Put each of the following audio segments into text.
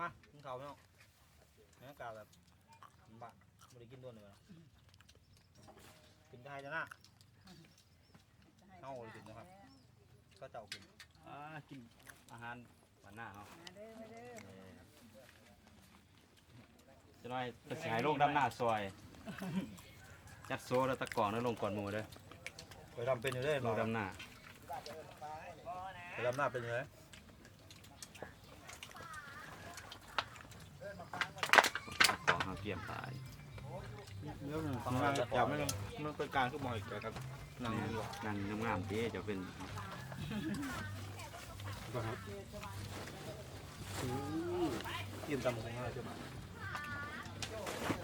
มากินข้าวไม่ต้องเนื้อกาแบบบะไม่ได้กินตัวเนื้อกินไทยจ้ะนะเอาเลยกินนะครับก็เจ้ากินกินอาหารหวานหน้าเนาะจะน้อยจะหายโรคดำหน้าซอยจัดโซ่แล้วตะกอนแล้วลงก่อนหมูเด้อ ไปทำเป็นอยู่ได้ โรคดำหน้า ไปทำหน้าเป็นยังไง ตะกอนเขาเกี่ยมตาย เดี๋ยวหนึ่งฟังงานอย่าไม่มันเป็นการขึ้นมาอีกแล้วครับนั่งดีกว่า นั่งงามๆที่จะเป็น กินตำของง่ายใช่ไหม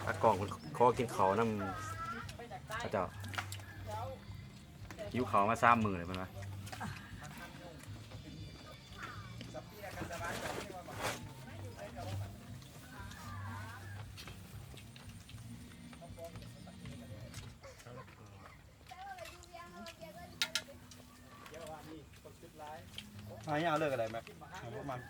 ตะกอนเขากินเขาน้ำเขาเจ้ายิ้วเขามาซ้ำมือเลยมันวะ อันนี้เอาเลิกอะไรไหมพวกมัน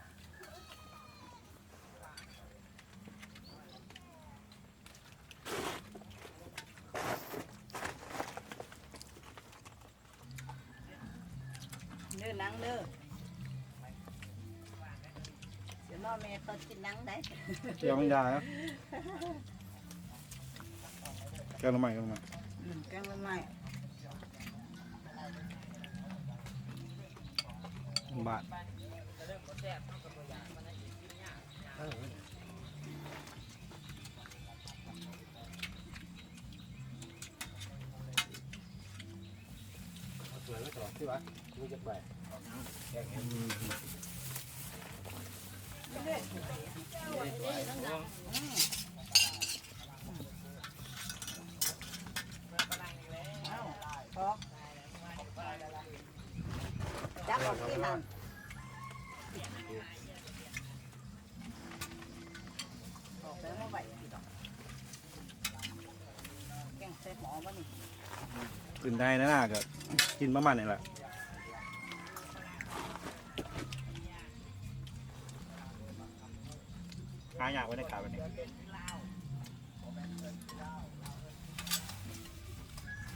เด้อนังเด้อเดี๋ยวน้องแม่เขากินนังได้ เกี่ยวไม่ได้นะแกงทำไมแกงทำไม แกงใหม่ บาทสวยไม่ตลอดที่วะรู้จักแบบแกงพอกจับออกที่นั่นออกแล้วมาไหวแกงใส่หมอบ่นี่ กินได้นะน่าก็กินประมาณนี้แหละหาอยากไว้ในขาแบบนี้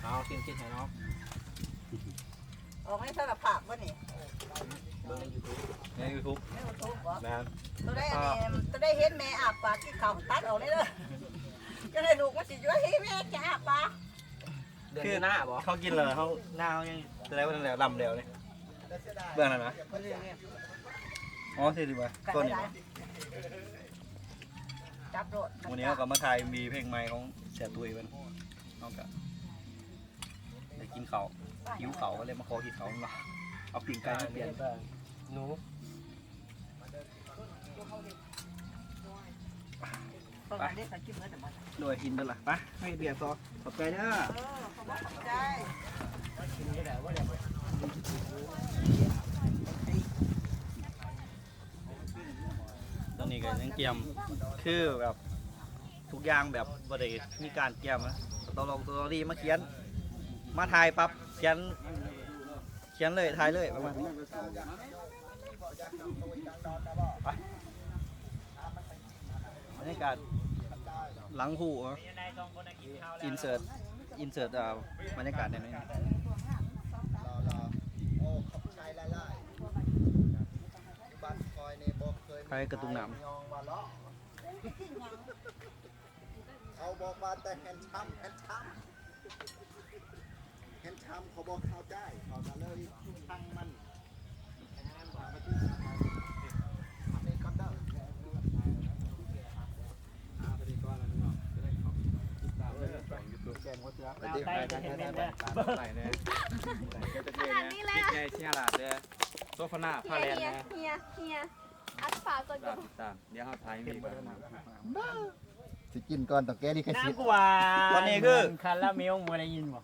เอากินให้น้อง ออกให้สารภาพบ่นี่ ในยูทูบ ไม่มาทุบบ่ นะ ตัวได้ตัวได้เห็นแม่อาบปากที่เขาตัดออกเลยเด้อจะได้ลูกมันสิอยู่ให้แม่จะอาบปาก คือหน้าบ่เขากินเลยเขาหน้าเขายังจะได้ว่าตั้งแต่ลำเดียวเลยเบื้องนั้นนะอ๋อสิดีป่ะต้นนี้ จับโดด วันนี้เราก็มาถ่ายมีเพลงใหม่ของเสียตุยมันน้องกะได้กินเขาหิวเขาก็เลยมาขอกินเขามาเอาปิ่งไก่มาเปลี่ยนหนู ไปได้สักกินเมื่อแต่มา โดยกินไปละไปให้เบียร์ซอขอบใจเด้อ เขาบอกใจ ตอนนี้ก็ยังเตรียมคือแบบทุกอย่างแบบบริมีการเตรียมนะตัวลงตัวรีมาเขียนมาถ่ายปั๊บเขียนเลยถ่ายเลยประมาณนี้ไปบรรยากาศหลังหูอินเสิร์ตบรรยากาศในนี้ใครกระตุ้งน้ำ เขาบอกว่าแต่แฮนด์ชัมเขาบอกเข้าใจเขาก็เลยทั้งมันนี่ก็ได้แกงวัวเสือไปดิไปขนาดนี้เลย แก่เชียร์ลาดเด้อโซฟาน่าพาแลนด์นะ เฮียอัดฝากก่อน ตามเดี๋ยวเขาถ่ายมีก่อน สิกินก่อนต้องแก้นี่แค่สิ น้ำกว่า ตอนนี้คือ คาราเมลบ่ได้ยินบ่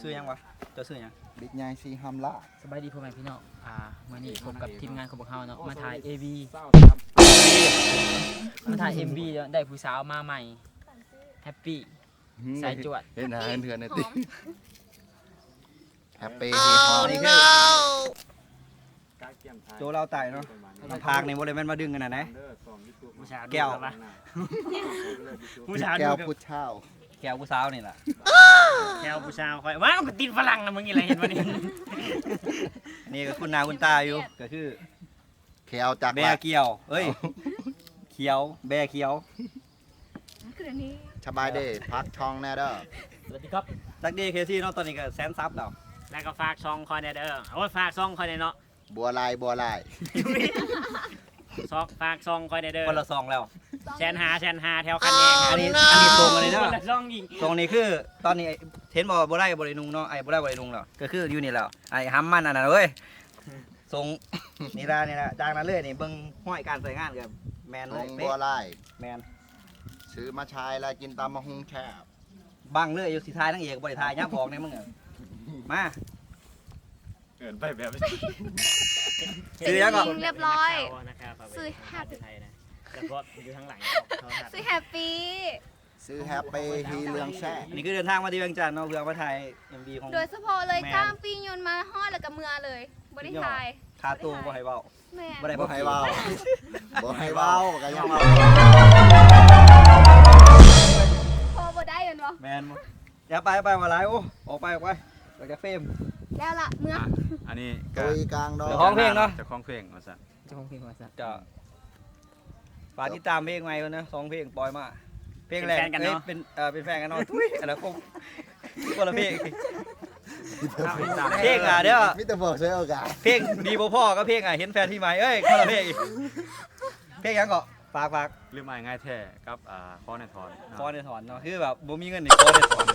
ซื้อยังวะจะซื้อยัง บิ๊กใหญ่ซีฮัมละ สบายดีพ่อแม่พี่น้องมื้อนี้พบกับทีมงานของพวกเฮาเนาะมาถ่าย AV มาถ่าย MV ได้ผู้สาวมาใหม่แฮปปี้สายจวด เห็นหาเถื่อนนะติแฮปปี้ อันนี้คือ โจเราไต่เนาะน้ำพากนี่บ่ได้แม่นมาดึงกันน่ะนะ ผู้ชาย แก้ว ผู้ชาย แก้วพุทธเช่า แก้วผู้สาวนี่ล่ะ แก้วผู้ชายคอยว้าวมันติดฝรั่งนะมึงอะไรเห็นบ่นี่ นี่ก็คุณนาคุณตาอยู่ก็คือ แควจาก แบเขียวเอ้ยเขียวแบเขียว คืออันนี้ สบายเด้พักช่องแน่เด้อ สวัสดีครับ จักดีเคซี่เนาะตอนนี้ก็แสนซับแล้ว แล้วก็ฝากซองคอยเนี่ยเด้อโอ้ยฝากซองคอยเนี่ยเนาะ บัวลายบัวลาย ฝากซองคอยเนี่ยเด้อ คนละซองแล้ว แชนหาแถวคันแยง อันนี้ตรงกันเลยเนาะ คนละซองยิง ตรงนี้คือตอนนี้เห็นบ่ได้บ่ได้นุ่งเนาะไอ้บ่ได้บ่ได้นุ่งแล้วก็คืออยู่นี่แล้วไอ้ห้ำมันอันนั้นเว้ยทรงนี่ล่ะจากนั้นเลยนี่เบิ่งห้อยการใส่งานกับแมน ต เล ร ย ง เป๊ะ บัวลาย แมน ซื้อมาใช้แล้วกินตามมะฮุงแช่บ บังเลยอยู่สิทายทั้งเอกบ่ได้ทายยับออกในมึงอะมา เอินไปแบบ ซื้อยังก่อน เรียบร้อย นะครับ ซื้อ ไทยนะแล้วก็อยู่ข้างหลัง ซื้อแฮปปี้ ซื้อแฮปปี้ฮีเรืองแช่ อันนี้คือเดินทางมาที่เวียงจันทน์เนาะเพื่อมาถ่าย MV ของ โดยเฉพาะเลย แมน จ้างปียนต์มาฮอดแล้วกับเมือเลยบริทาย คาตูบ่ให้เว้า แม่น บ่ได้ บ่ให้เว้าบ่ให้เว้าก็ยังเว้า พอบ่ได้เห็นบ่ แมนบ่อย่าไปมาหลายโอ้ออกไปเราจะเฟรม แล้วล่ะเมื่อ อันนี้ก็ ตุยกลางดอ เดี๋ ก ยวห้องเพลงเนาะ จะคล้องเพลงว่าซะ จะคงพิมพ์ว่าซะ จะฝากติดตามเพลงใหม่กันนะ2เพลงปล่อยมาเพลงแรกเป็นเป็นแฟนกันเนาะทุยอันนั้นคงคนละเพลงเพลงเดี๋ยว มิตรบอกใช้โอกาส เพลงดีบ่พ่อก็เพลงเห็นแฟนพี่ใหม่เอ้ยคนละเพลงอีกเพลงยังก็ฝาก ลืมง่ายแท้กับคอในทอน คอในถอนเนาะคือแบบบ่มีเงินนี่คอในถอน